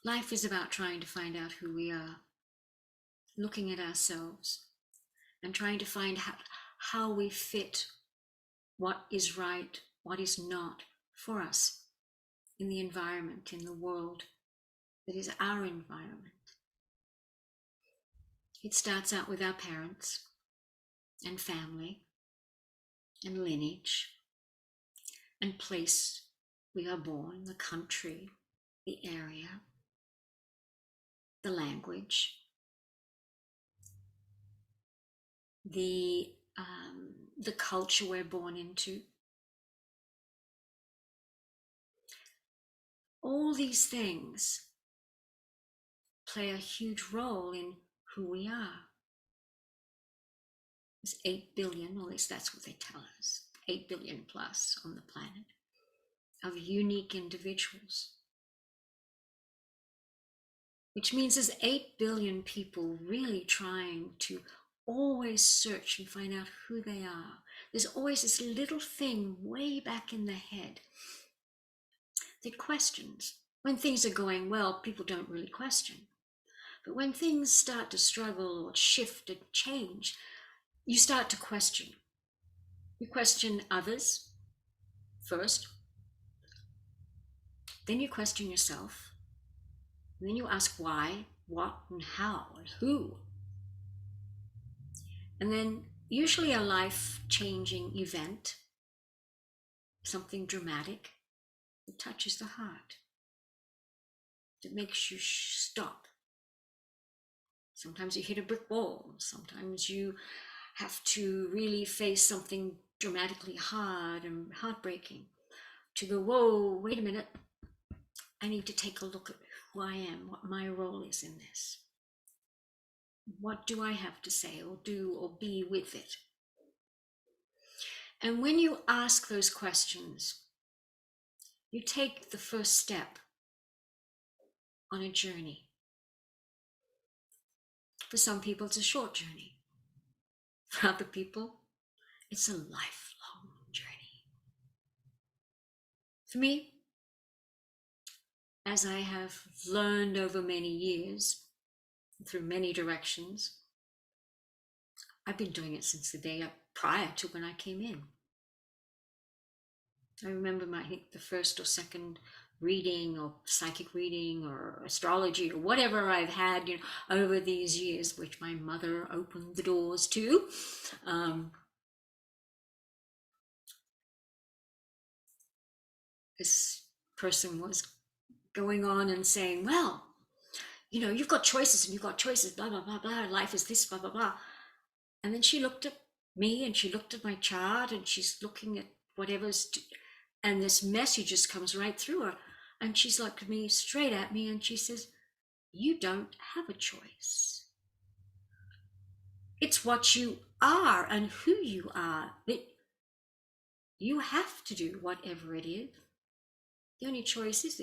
Life is about trying to find out who we are, looking at ourselves, and trying to find how we fit what is right, what is not for us in the environment, in the world that is our environment. It starts out with our parents and family and lineage and place we are born, the country, the area, the language, the culture we're born into. All these things play a huge role in who we are. There's 8 billion, or at least that's what they tell us, 8 billion plus on the planet, of unique individuals. Which means there's 8 billion people really trying to always search and find out who they are. There's always this little thing way back in the head that questions. When things are going well, people don't really question. But when things start to struggle or shift and change, you start to question. You question others first, then you question yourself, and then you ask why, what, and how, and who. And then usually a life-changing event, something dramatic, that touches the heart, that makes you stop. Sometimes you hit a brick wall. Sometimes you have to really face something dramatically hard and heartbreaking to go, whoa, wait a minute. I need to take a look at who I am, what my role is in this. What do I have to say or do or be with it? And when you ask those questions, you take the first step on a journey. For some people, it's a short journey. For other people, it's a lifelong journey. For me, as I have learned over many years, through many directions, I've been doing it since the day prior to when I came in. I remember I think the first or second reading or psychic reading or astrology or whatever I've had, over these years, which my mother opened the doors to. This person was going on and saying, well, you've got choices and you've got choices, blah, blah, blah, blah, life is this, blah, blah, blah. And then she looked at me and she looked at my chart and she's looking at whatever's, and this message just comes right through her. And she's looked at me, straight at me, and she says, you don't have a choice. It's what you are and who you are. That you have to do whatever it is. The only choice is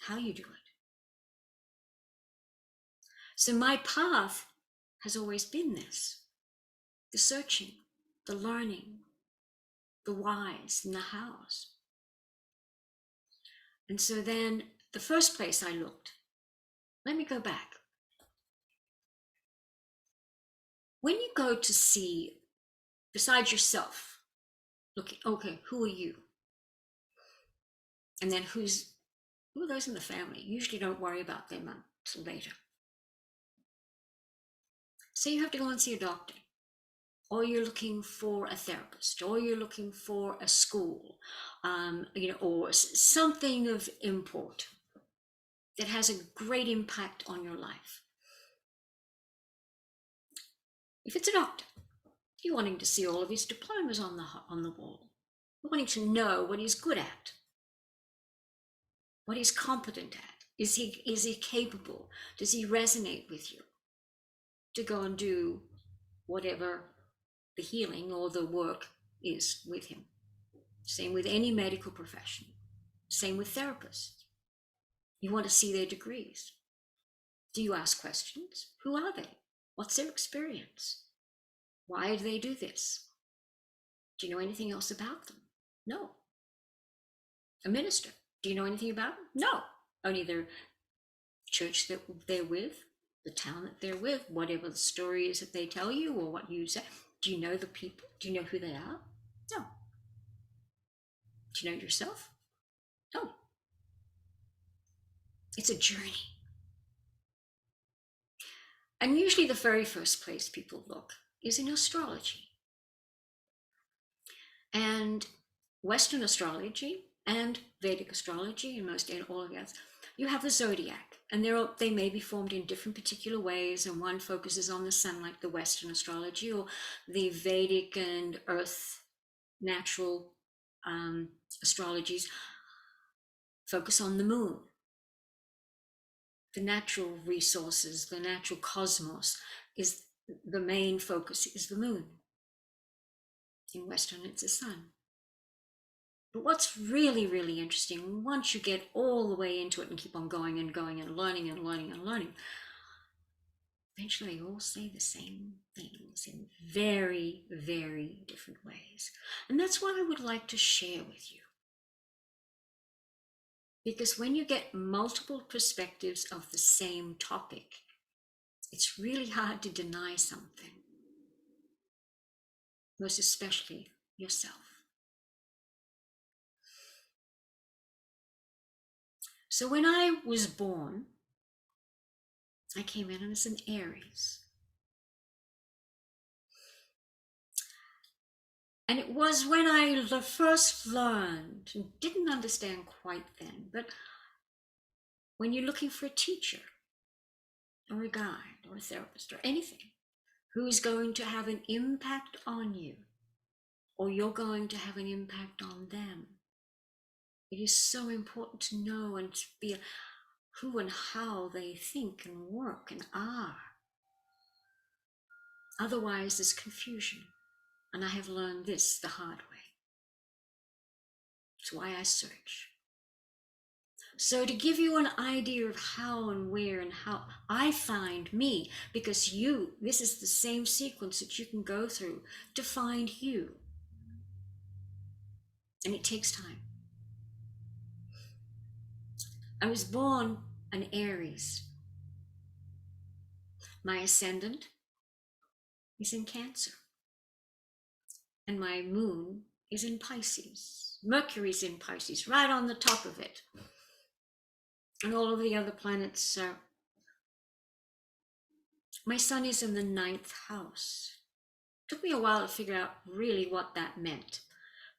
how you do it. So my path has always been this: the searching, the learning, the whys and the hows. And so then the first place I looked, let me go back. When you go to see, besides yourself, looking, okay, who are you? And then who are those in the family? You usually don't worry about them until later. So you have to go and see a doctor, or you're looking for a therapist, or you're looking for a school, or something of import that has a great impact on your life. If it's a doctor, you're wanting to see all of his diplomas on the wall. You're wanting to know what he's good at, what he's competent at. Is he capable? Does he resonate with you to go and do whatever the healing or the work is with him? Same with any medical profession. Same with therapists. You want to see their degrees. Do you ask questions? Who are they? What's their experience? Why do they do this? Do you know anything else about them? No. A minister. Do you know anything about them? No. Only church that they're with, the town that they're with, whatever the story is that they tell you or what you say. Do you know the people? Do you know who they are? No. Do you know yourself? No. It's a journey. And usually the very first place people look is in astrology. And Western astrology and Vedic astrology and all of that, you have the Zodiac, and they may be formed in different particular ways, and one focuses on the sun like the Western astrology, or the Vedic and earth natural astrologies focus on the moon. The natural resources, the natural cosmos is the main focus is the moon. In Western, it's the sun. But what's really, really interesting, once you get all the way into it and keep on going and going and learning and learning and learning, eventually they all say the same things in very, very different ways. And that's what I would like to share with you. Because when you get multiple perspectives of the same topic, it's really hard to deny something, most especially yourself. So when I was born, I came in as an Aries. And it was when I first learned, and didn't understand quite then, but when you're looking for a teacher or a guide or a therapist or anything who is going to have an impact on you, or you're going to have an impact on them, it is so important to know and to be who and how they think and work and are. Otherwise, there's confusion. And I have learned this the hard way. It's why I search. So to give you an idea of how and where and how I find me, because this is the same sequence that you can go through to find you. And it takes time. I was born an Aries. My ascendant is in Cancer. And my moon is in Pisces. Mercury's in Pisces, right on the top of it. And all of the other planets are. My sun is in the 9th house. It took me a while to figure out really what that meant.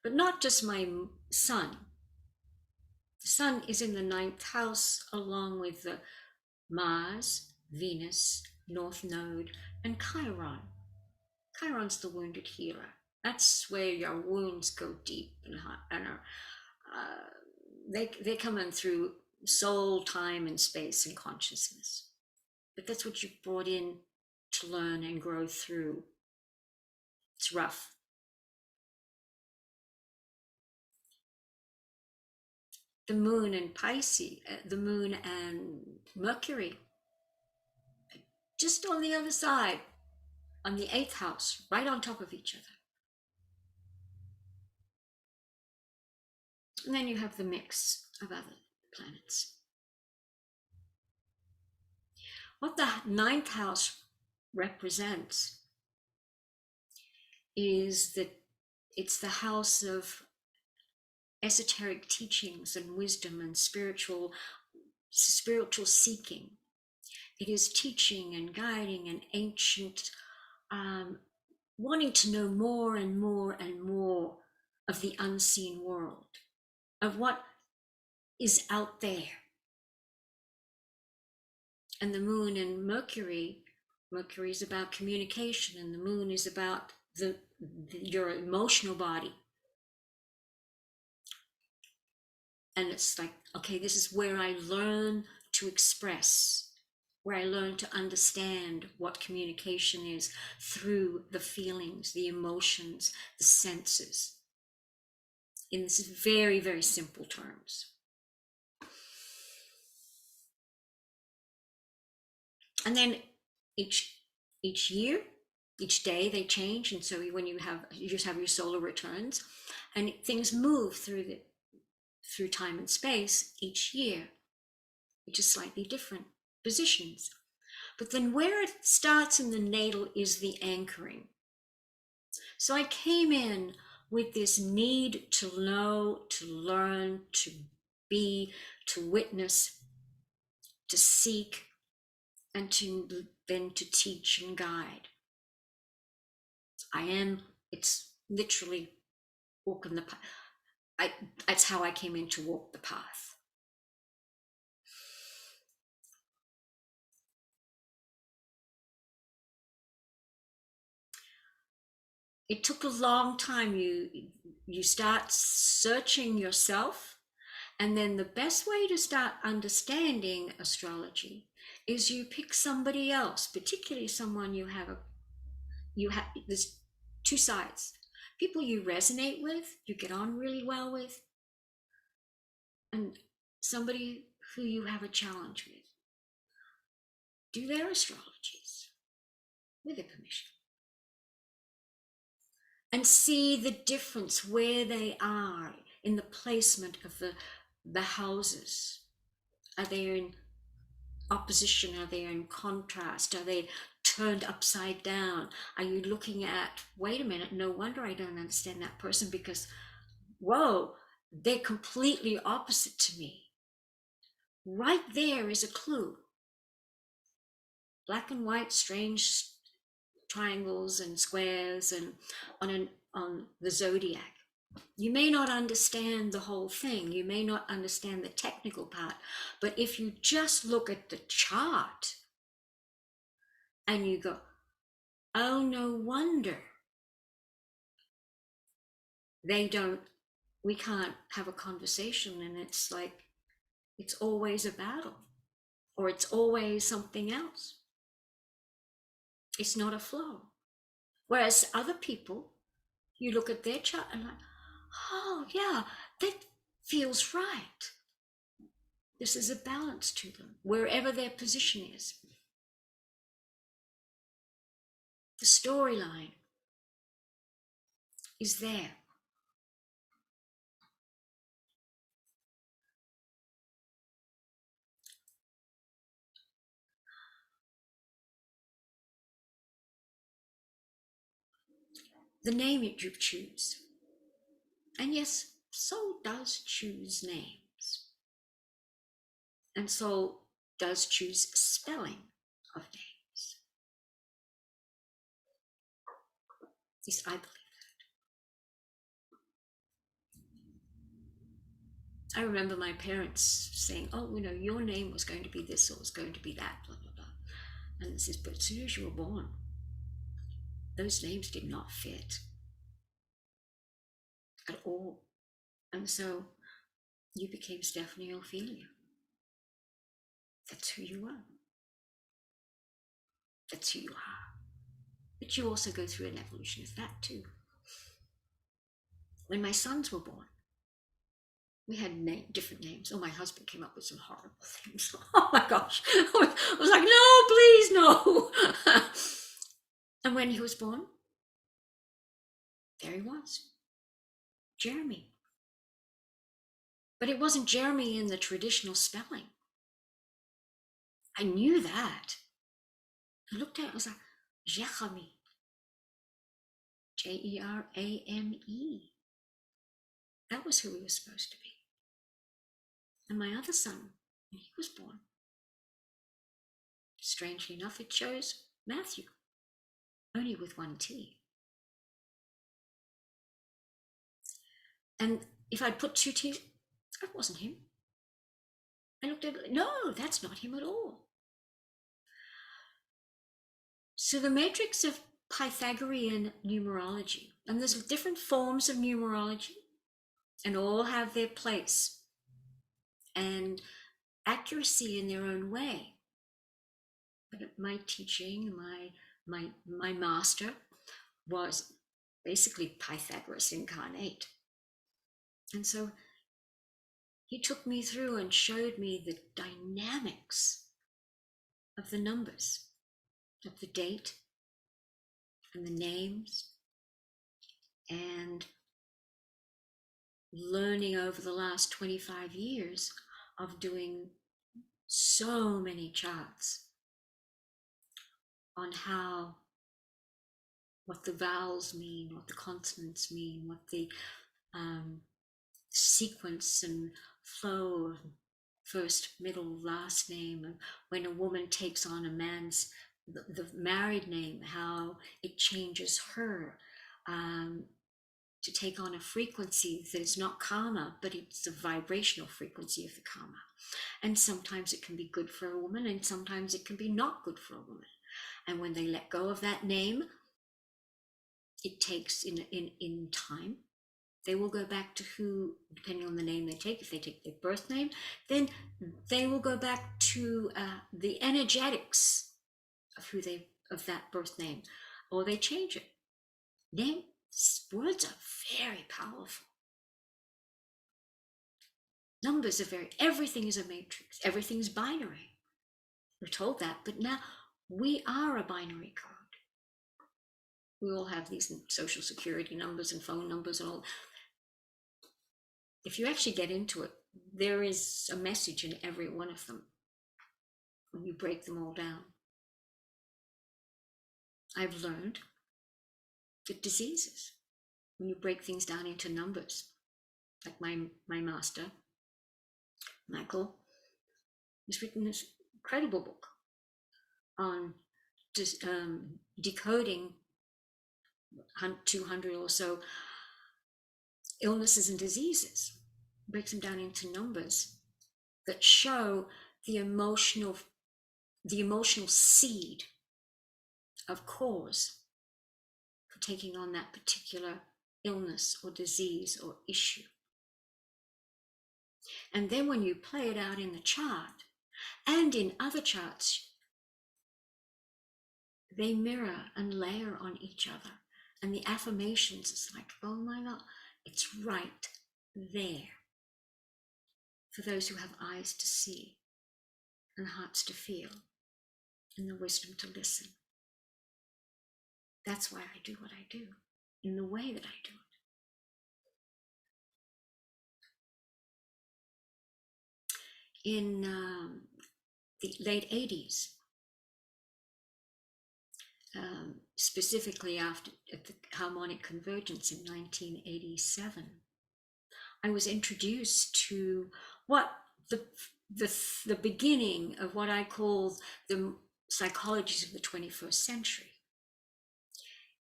But not just my sun. The sun is in the 9th house along with the Mars, Venus, North Node, and Chiron. Chiron's the wounded healer. That's where your wounds go deep and they come in through soul, time, and space and consciousness. But that's what you've brought in to learn and grow through. It's rough. The moon and Pisces, the moon and Mercury, just on the other side, on the 8th house, right on top of each other. And then you have the mix of other planets. What the 9th house represents is that it's the house of esoteric teachings and wisdom and spiritual seeking. It is teaching and guiding and ancient, wanting to know more and more and more of the unseen world, of what is out there. And the moon and Mercury is about communication, and the moon is about your emotional body. And it's like, okay, this is where I learn to express, where I learn to understand what communication is through the feelings, the emotions, the senses, in this very, very simple terms. And then each year, each day they change, and so when you just have your solar returns, and things move through time and space each year, which is slightly different positions. But then where it starts in the natal is the anchoring. So I came in with this need to know, to learn, to be, to witness, to seek, and then to teach and guide. It's literally walking the path. That's how I came in to walk the path. It took a long time. You start searching yourself, and then the best way to start understanding astrology is you pick somebody else, particularly someone you have there's two sides. People you resonate with, you get on really well with, and somebody who you have a challenge with. Do their astrologies with their permission. And see the difference where they are in the placement of the houses. Are they in opposition? Are they in contrast? Are they turned upside down? Are you looking at, wait a minute, no wonder I don't understand that person, because, whoa, they're completely opposite to me. Right there is a clue. Black and white, strange triangles and squares, and on the Zodiac. You may not understand the whole thing. You may not understand the technical part, but if you just look at the chart and you go, oh, no wonder we can't have a conversation, and it's like, it's always a battle, or it's always something else. It's not a flow. Whereas other people, you look at their chart and like, oh yeah, that feels right. This is a balance to them, wherever their position is. The storyline is there. The name that you choose. And yes, soul does choose names. And soul does choose spelling of names. At least I believe that. I remember my parents saying, oh, your name was going to be this, or was going to be that, blah, blah, blah. And it says, but as soon as you were born, those names did not fit at all. And so you became Stephanie Ophelia. That's who you are. That's who you are. But you also go through an evolution of that too. When my sons were born, we had different names. Oh, my husband came up with some horrible things. Oh my gosh. I was like, no, please, no. And when he was born, there he was, Jeremy. But it wasn't Jeremy in the traditional spelling. I knew that. I looked at it, I was like, Jeremy. Jerame. That was who he was supposed to be. And my other son, when he was born, strangely enough, it chose Matthew, only with one T. And if I'd put two T's, that wasn't him. I looked at it, no, that's not him at all. So the matrix of Pythagorean numerology, and there's different forms of numerology, and all have their place and accuracy in their own way. But my teaching, my master was basically Pythagoras incarnate. And so he took me through and showed me the dynamics of the numbers, of the date and the names, and learning over the last 25 years of doing so many charts on what the vowels mean, what the consonants mean, what the sequence and flow of first, middle, last name, and when a woman takes on a man's the married name, how it changes her to take on a frequency that is not karma, but it's the vibrational frequency of the karma. And sometimes it can be good for a woman, and sometimes it can be not good for a woman. And when they let go of that name, it takes in time. They will go back to who, depending on the name they take. If they take their birth name, then they will go back to the energetics of that birth name, or they change it. Words are very powerful. Numbers are everything is a matrix. Everything is binary. We're told that, but now we are a binary code. We all have these social security numbers and phone numbers and all. If you actually get into it, there is a message in every one of them when you break them all down. I've learned that diseases, when you break things down into numbers, like my master, Michael, has written this incredible book on decoding 200 or so illnesses and diseases, breaks them down into numbers that show the emotional seed of cause for taking on that particular illness or disease or issue. And then when you play it out in the chart and in other charts, they mirror and layer on each other. And the affirmations, it's like, oh my God, it's right there for those who have eyes to see and hearts to feel and the wisdom to listen. That's why I do what I do, in the way that I do it. In the late 80s, specifically at the Harmonic Convergence in 1987, I was introduced to what the beginning of what I call the psychologies of the 21st century.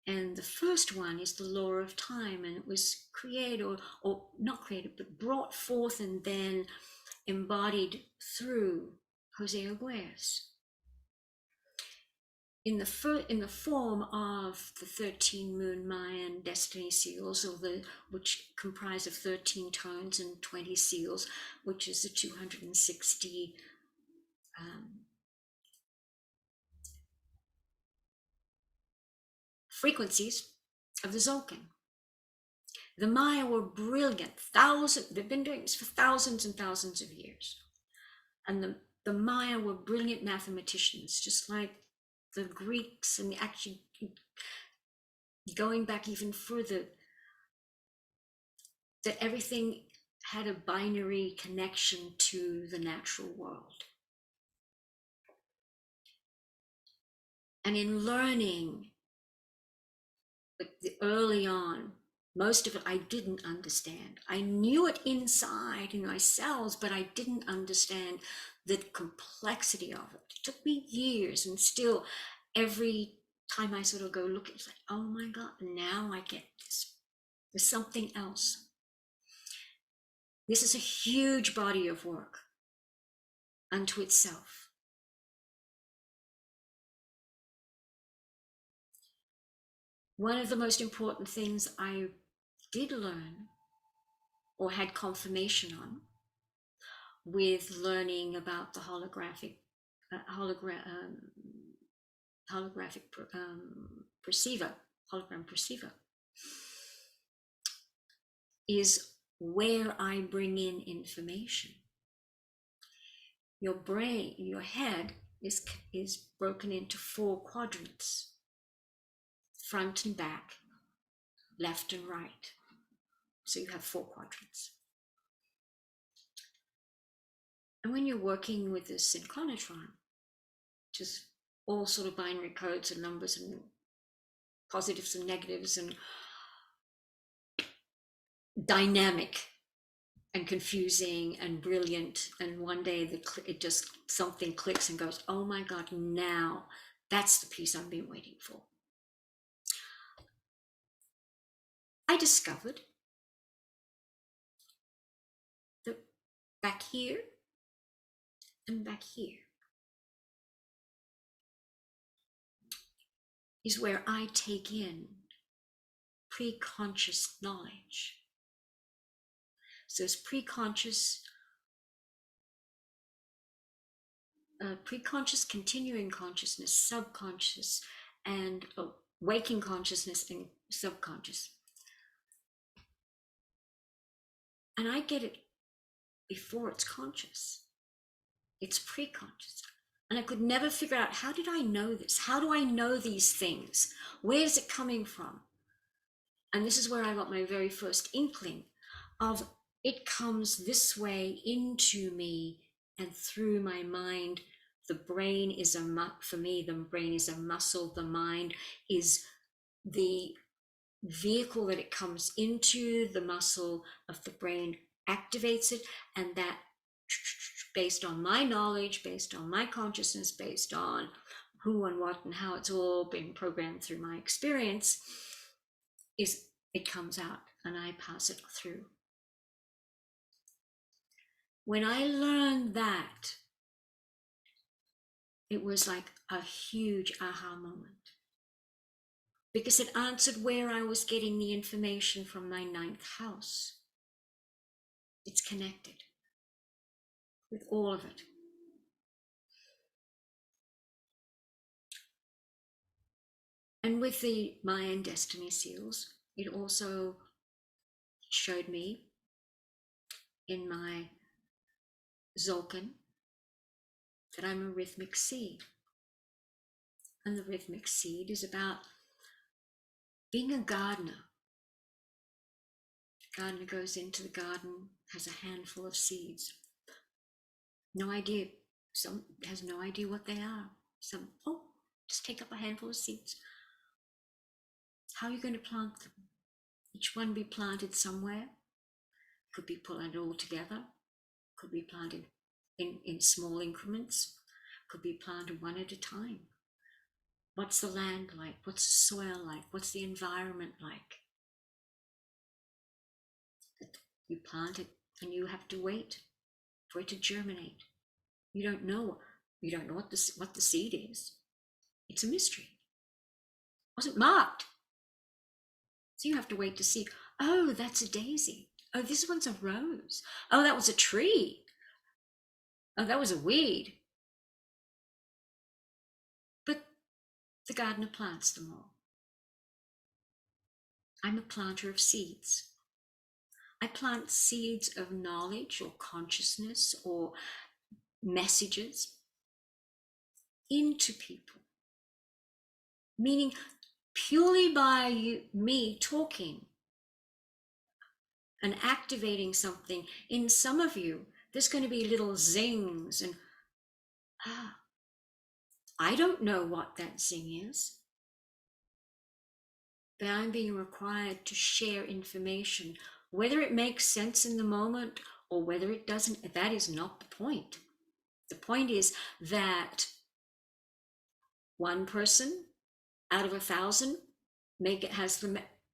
And the first one is the law of time, and it was created, or not created, but brought forth and then embodied through Jose Arguelles. In the form of the 13 moon Mayan destiny seals, which comprise of 13 tones and 20 seals, which is the 260 frequencies of the Zolkin. The Maya were brilliant. They've been doing this for thousands and thousands of years. And the Maya were brilliant mathematicians, just like the Greeks, and actually going back even further, that everything had a binary connection to the natural world. And in learning early on, most of it I didn't understand. I knew it inside in my cells, but I didn't understand the complexity of it. It took me years, and still every time I sort of go look, it's like, oh my God, now I get this. There's something else. This is a huge body of work unto itself. One of the most important things I did learn, or had confirmation on, with learning about the hologram perceiver, is where I bring in information. Your brain, your head is broken into 4 quadrants: front and back, left and right. So you have 4 quadrants. And when you're working with the synchrotron, just all sort of binary codes and numbers and positives and negatives and dynamic and confusing and brilliant, and one day it just something clicks and goes, oh my God, now that's the piece I've been waiting for. I discovered that back here and back here is where I take in pre-conscious knowledge. So it's pre-conscious, continuing consciousness, subconscious, and waking consciousness and subconscious. And I get it before it's conscious. It's pre-conscious. And I could never figure out, how did I know this? How do I know these things? Where is it coming from? And this is where I got my very first inkling of it comes this way into me and through my mind. The brain is for me, the brain is a muscle. The mind is the vehicle that it comes into. The muscle of the brain activates it, and that, based on my knowledge, based on my consciousness, based on who and what and how it's all been programmed through my experience, it comes out and I pass it through. When I learned that, it was like a huge aha moment, because it answered where I was getting the information from my 9th house. It's connected with all of it. And with the Mayan destiny seals, it also showed me in my Zolkin that I'm a rhythmic seed. And the rhythmic seed is about being a gardener. The gardener goes into the garden, has a handful of seeds. No idea. Some has no idea what they are. Some, just take up a handful of seeds. How are you going to plant them? Each one be planted somewhere. Could be planted all together. Could be planted in small increments. Could be planted one at a time. What's the land like? What's the soil like? What's the environment like? You plant it and you have to wait for it to germinate. You don't know what the seed is. It's a mystery. It wasn't marked. So you have to wait to see, oh, that's a daisy. Oh, this one's a rose. Oh, that was a tree. Oh, that was a weed. But the gardener plants them all. I'm a planter of seeds. I plant seeds of knowledge or consciousness or messages into people. Meaning, purely by me talking and activating something in some of you, there's going to be little zings and, I don't know what that zing is, but I'm being required to share information. Whether it makes sense in the moment or whether it doesn't, that is not the point. The point is that one person out of 1,000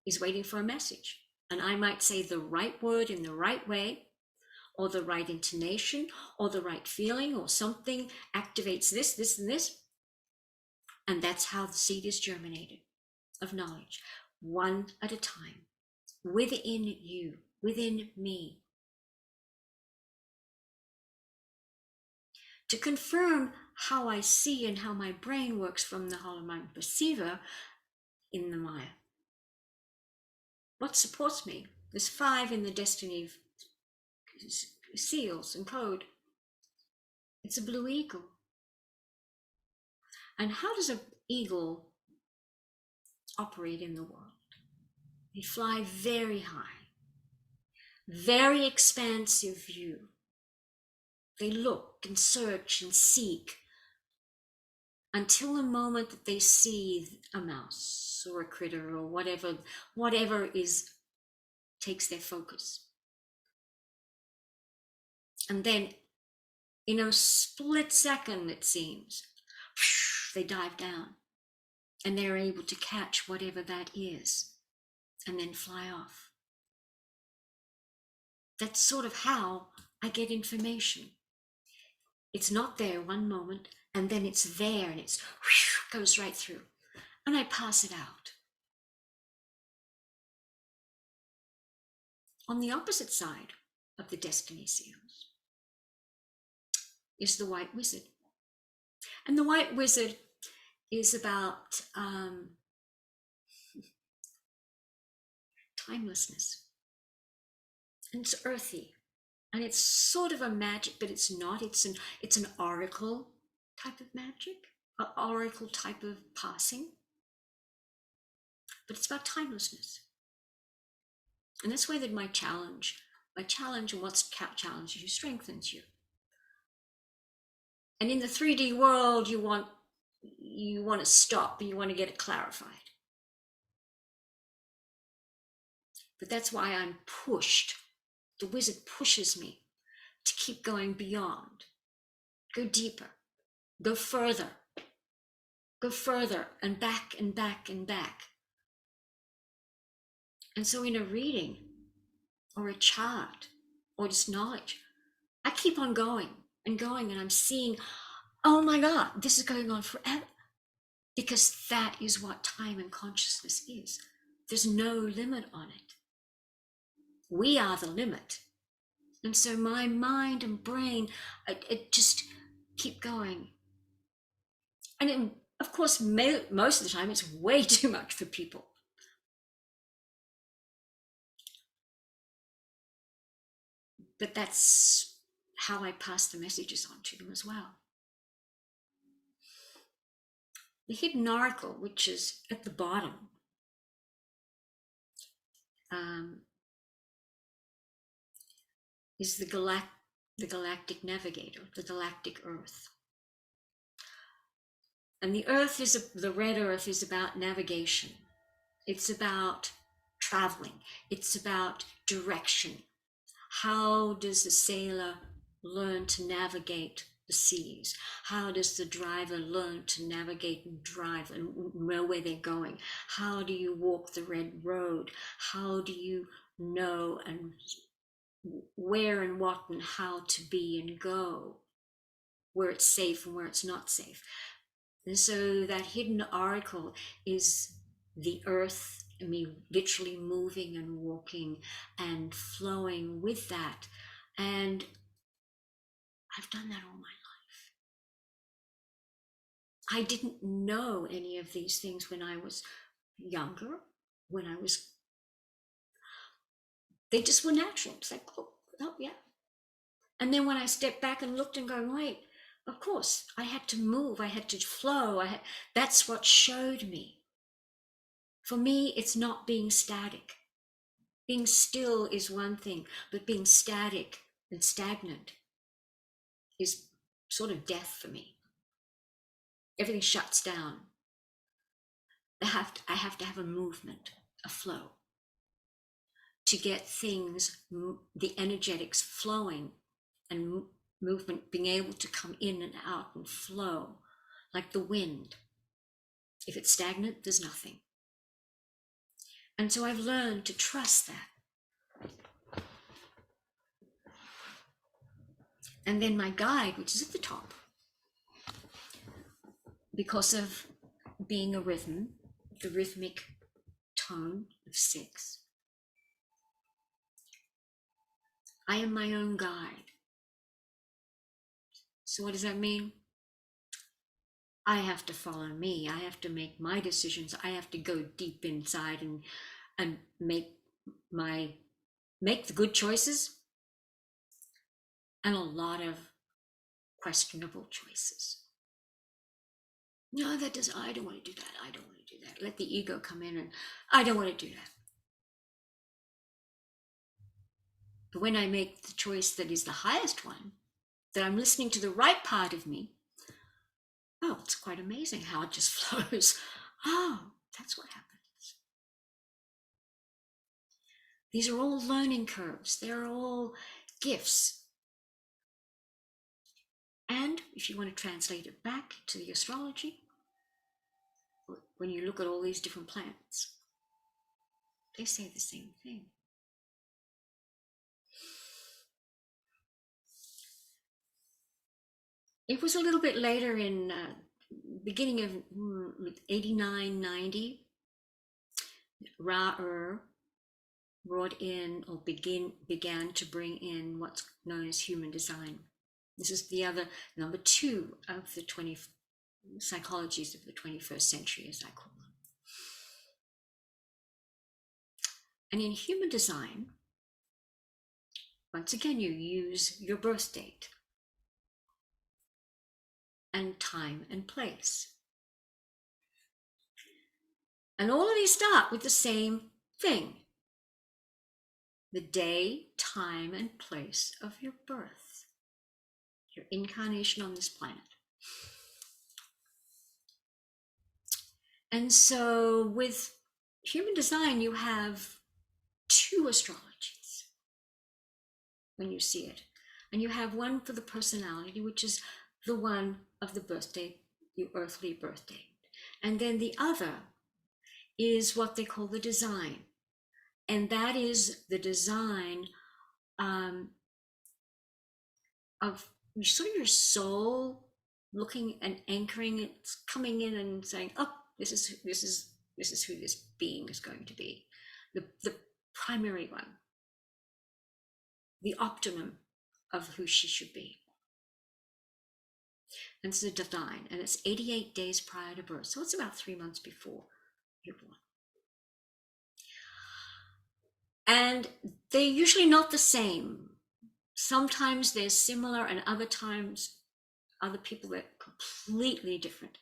is waiting for a message. And I might say the right word in the right way, or the right intonation, or the right feeling, or something activates this, this, and this. And that's how the seed is germinated of knowledge, one at a time, within you, within me. To confirm how I see and how my brain works from the hollow mind perceiver in the Maya. What supports me? There's 5 in the destiny of seals and code. It's a blue eagle. And how does an eagle operate in the world? They fly very high, very expansive view, They look and search and seek until the moment that they see a mouse or a critter or whatever takes their focus. And then in a split second, it seems, they dive down and they're able to catch whatever that is and then fly off. That's sort of how I get information. It's not there one moment, and then it's there, and it goes right through, and I pass it out. On the opposite side of the destiny seals is the white wizard. And the white wizard is about timelessness. And it's earthy. And it's sort of a magic, but it's not. It's an oracle type of magic, an oracle type of passing. But it's about timelessness. And that's where my challenge and what's challenges you strengthens you. And in the 3D world, you want to stop, and you want to get it clarified. But that's why I'm pushed. The wizard pushes me to keep going beyond, go deeper, go further, and back and back and back. And so in a reading or a chart or just knowledge, I keep on going and going, and I'm seeing, oh my God, this is going on forever. Because that is what time and consciousness is. There's no limit on it. We are the limit. And so my mind and brain, it just keep going. And of course, most of the time, it's way too much for people. But that's how I pass the messages on to them as well. The hidden oracle, which is at the bottom, is the galactic navigator, the galactic earth. And the red earth is about navigation. It's about traveling. It's about direction. How does the sailor learn to navigate the seas? How does the driver learn to navigate and drive and know where they're going? How do you walk the red road? How do you know and where and what and how to be and go, where it's safe and where it's not safe? And so that hidden oracle is the earth, me literally moving and walking and flowing with that. And I've done that all my life. I didn't know any of these things when I was younger, they just were natural. It's like, oh yeah. And then when I stepped back and looked and going, wait, of course, I had to move, I had to flow. That's what showed me. For me, it's not being static. Being still is one thing, but being static and stagnant is sort of death for me. Everything shuts down. I have to have a movement, a flow, to get things, the energetics flowing and movement, being able to come in and out and flow like the wind. If it's stagnant, there's nothing. And so I've learned to trust that. And then my guide, which is at the top, because of being a rhythm, the rhythmic tone of 6, I am my own guide. So what does that mean? I have to follow me. I have to make my decisions. I have to go deep inside and make the good choices and a lot of questionable choices. No, I don't want to do that. I don't want to do that. Let the ego come in and I don't want to do that. But when I make the choice that is the highest one, that I'm listening to the right part of me, oh, it's quite amazing how it just flows. Oh, that's what happens. These are all learning curves. They're all gifts. And if you want to translate it back to the astrology, when you look at all these different planets, they say the same thing. It was a little bit later in beginning of 89, 90, Ra-ur brought in or began to bring in what's known as human design. This is the other number 2 of the psychologies of the 21st century, as I call them. And in human design, once again, you use your birth date and time and place. And all of these start with the same thing: the day, time, and place of your birth, your incarnation on this planet. And so with human design, you have 2 astrologies when you see it. And you have one for the personality, which is the one of the birthday, your earthly birthday. And then the other is what they call the design. And that is the design of sort of your soul looking and anchoring. It's coming in and saying, oh, this is who this being is going to be. The primary one, the optimum of who she should be. And it's the divine, and it's 88 days prior to birth. So it's about 3 months before you're born. And they're usually not the same. Sometimes they're similar, and other times, other people are completely different.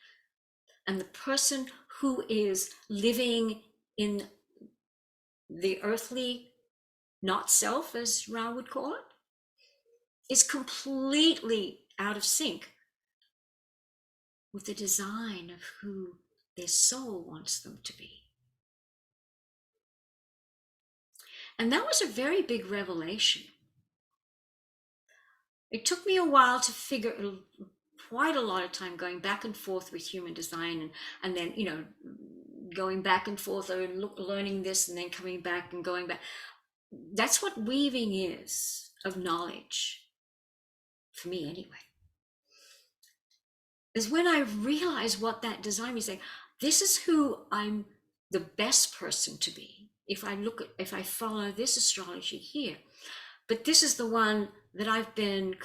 And the person who is living in the earthly not self, as Ra would call it, is completely out of sync with the design of who their soul wants them to be. And that was a very big revelation. It took me a while to figure, quite a lot of time going back and forth with human design, and then, going back and forth, or learning this and then coming back and going back. That's what weaving is, of knowledge, for me anyway. Is when I realized what that design was saying, this is who I'm the best person to be. If I follow this astrology here, but this is the one that I've been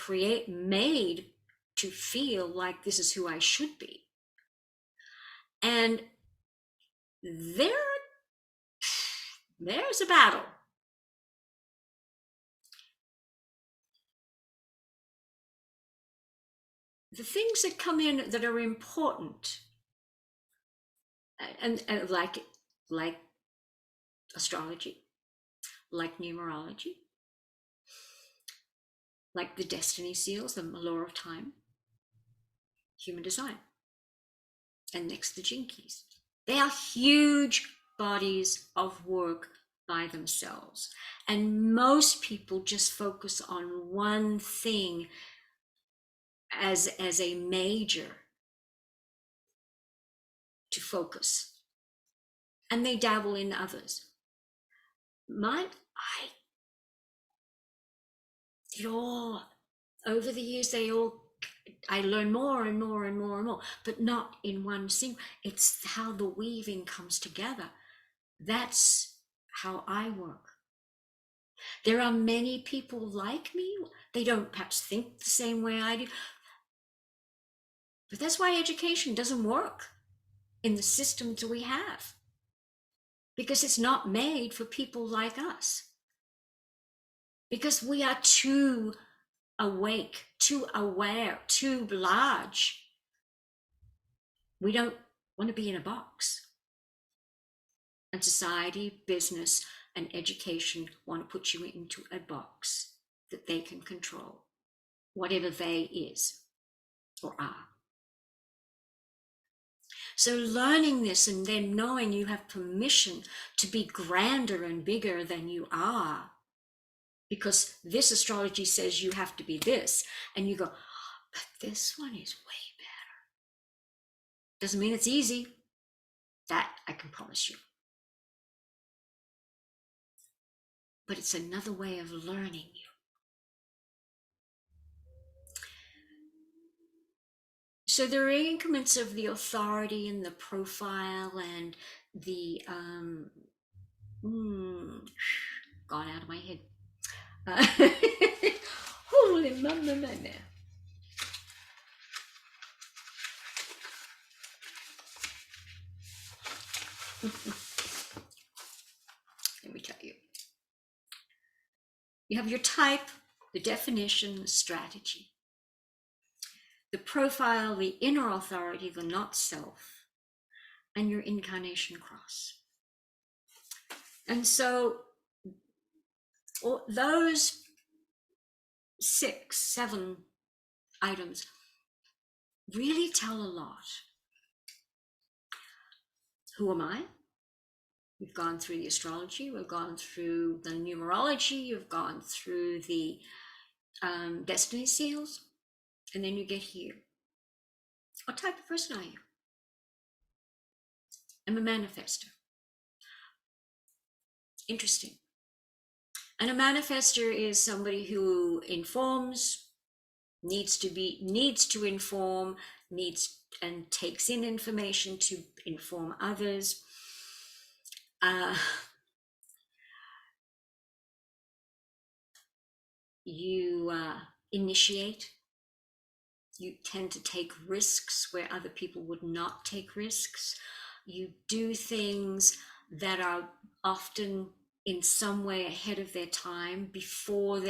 made to feel like this is who I should be. And there's a battle. The things that come in that are important, and like astrology, like numerology, like the destiny seals, the law of time, human design, and next the gene keys. They are huge bodies of work by themselves. And most people just focus on one thing as a major to focus. And they dabble in others. Over the years, I learn more and more and more and more, but not in one single. It's how the weaving comes together. That's how I work. There are many people like me. They don't perhaps think the same way I do. But that's why education doesn't work in the systems we have. Because it's not made for people like us. Because we are too awake, too aware, too large. We don't want to be in a box. And society, business, and education want to put you into a box that they can control. whatever they is or are. So learning this and then knowing you have permission to be grander and bigger than you are, because this astrology says you have to be this, and you go, but this one is way better. Doesn't mean it's easy. That I can promise you. But it's another way of learning you. So there are increments of the authority and the profile and the gone out of my head. Holy mama. Let me tell you. You have your type, the definition, the strategy, the profile, the inner authority, the not self, and your incarnation cross. And so those 6, 7 items really tell a lot. Who am I? We've gone through the astrology, we've gone through the numerology, you've gone through the destiny seals, and then you get here. What type of person are you? I'm a manifester. Interesting. And a manifester is somebody who informs, needs to inform, and takes in information to inform others. You initiate. You tend to take risks where other people would not take risks. You do things that are often in some way ahead of their time before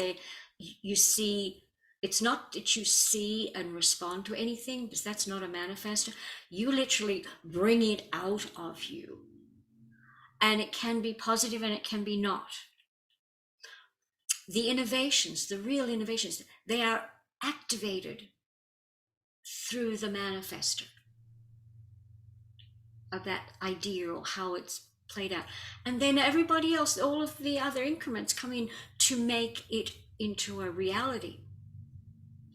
you see. It's not that you see and respond to anything, because that's not a manifester. You literally bring it out of you. And it can be positive and it can be not. The innovations, the real innovations, they are activated through the manifester of that idea or how it's played out. And then everybody else, all of the other increments come in to make it into a reality.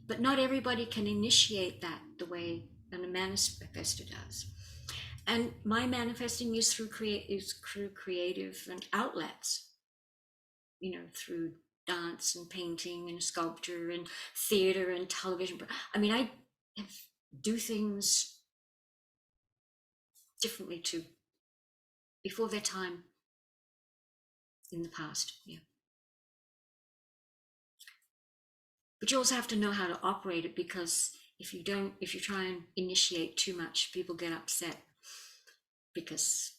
But not everybody can initiate that the way a manifester does. And my manifesting is through creative and outlets, through dance and painting and sculpture and theater and television. I mean, I do things differently too, before their time in the past. Yeah. But you also have to know how to operate it, because if you try and initiate too much, people get upset because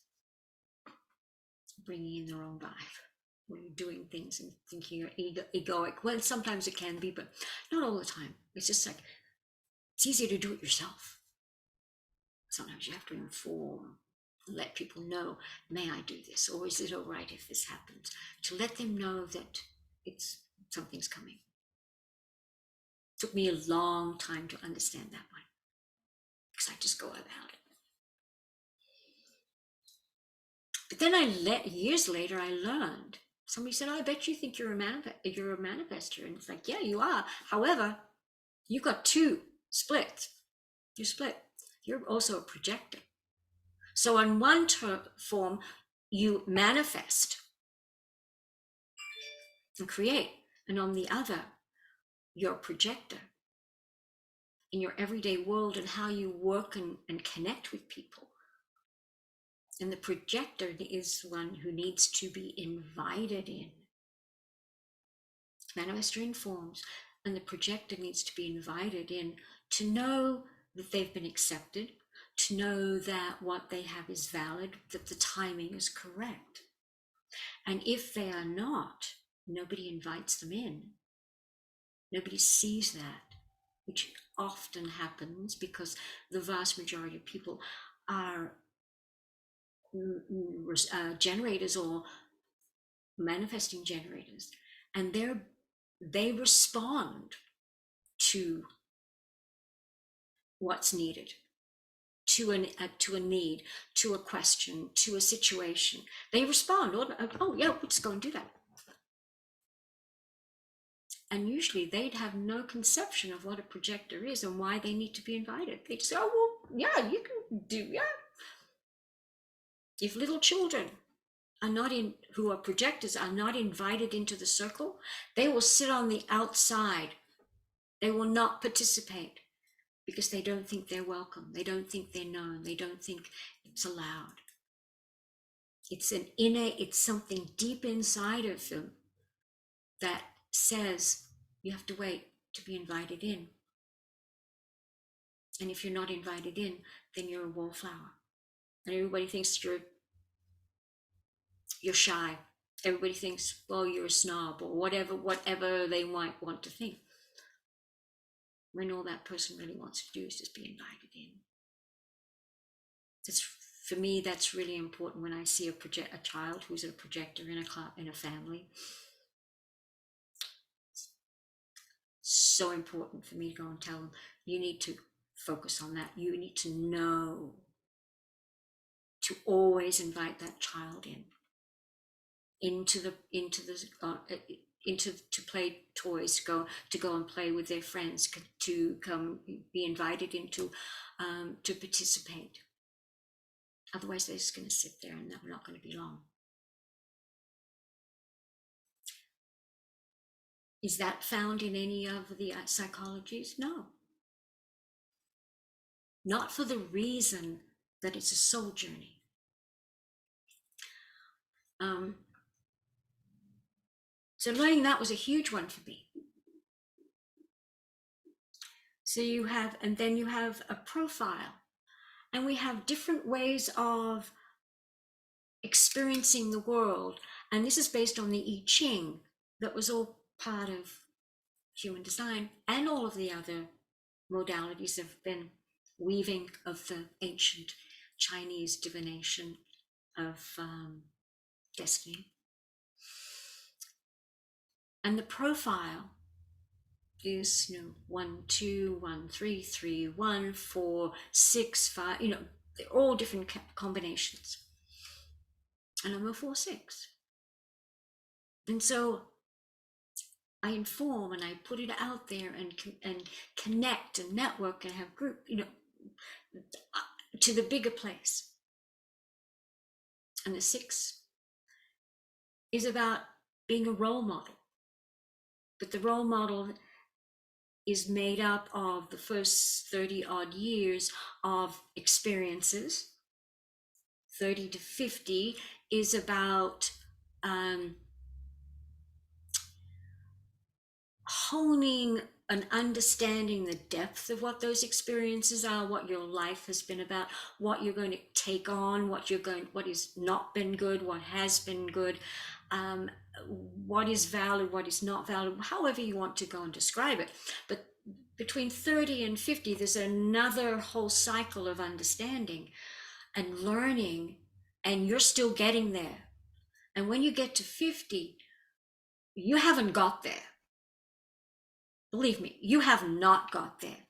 bringing in the wrong vibe, when you're doing things and thinking you're egoic. Well, sometimes it can be, but not all the time. It's just like, it's easier to do it yourself. Sometimes you have to inform, let people know, may I do this? Or is it all right if this happens? To let them know that something's coming. It took me a long time to understand that one, because I just go about it. But then years later, I learned. Somebody said, I bet you think you're a manifester. And it's like, yeah, you are. However, you've got 2 splits. You split. You're also a projector. So on one form, you manifest and create. And on the other, you're a projector in your everyday world and how you work and connect with people. And the projector is one who needs to be invited in. Manifestor informs, and the projector needs to be invited in to know that they've been accepted, to know that what they have is valid, that the timing is correct. And if they are not, nobody invites them in. Nobody sees that, which often happens because the vast majority of people are generators or manifesting generators, and they respond to what's needed, to a need, to a question, to a situation. They respond, oh yeah, we'll just go and do that. And usually they'd have no conception of what a projector is and why they need to be invited. They'd say, oh, well, yeah, you can do, yeah. If little children who are projectors are not invited into the circle, they will sit on the outside. They will not participate because they don't think they're welcome. They don't think they're known. They don't think it's allowed. It's something deep inside of them that says you have to wait to be invited in. And if you're not invited in, then you're a wallflower. And everybody thinks you're shy. Everybody thinks, well, you're a snob, or whatever they might want to think. When all that person really wants to do is just be invited in. For me, that's really important when I see a child who's a projector in a family. So important for me to go and tell them, you need to focus on that. You need to know to always invite that child to play toys, to go and play with their friends, to come be invited into to participate. Otherwise, they're just going to sit there and they're not going to be long. Is that found in any of the psychologies? No. Not for the reason that it's a soul journey. So learning that was a huge one for me. So you have a profile, and we have different ways of experiencing the world. And this is based on the I Ching that was all part of human design, and all of the other modalities have been weaving of the ancient Chinese divination of destiny. And the profile is 1 2 1 3 3 1 4 6 5, they're all different combinations, and I'm a 4/6. And so I inform and I put it out there and connect and network and have group, to the bigger place. And the 6 is about being a role model. But the role model is made up of the first 30 odd years of experiences. 30 to 50 is about honing and understanding the depth of what those experiences are, what your life has been about, what you're going to take on, what has not been good, what has been good, what is valid, what is not valid, however you want to go and describe it. But between 30 and 50, there's another whole cycle of understanding and learning, and you're still getting there. And when you get to 50, you haven't got there. Believe me, you have not got there.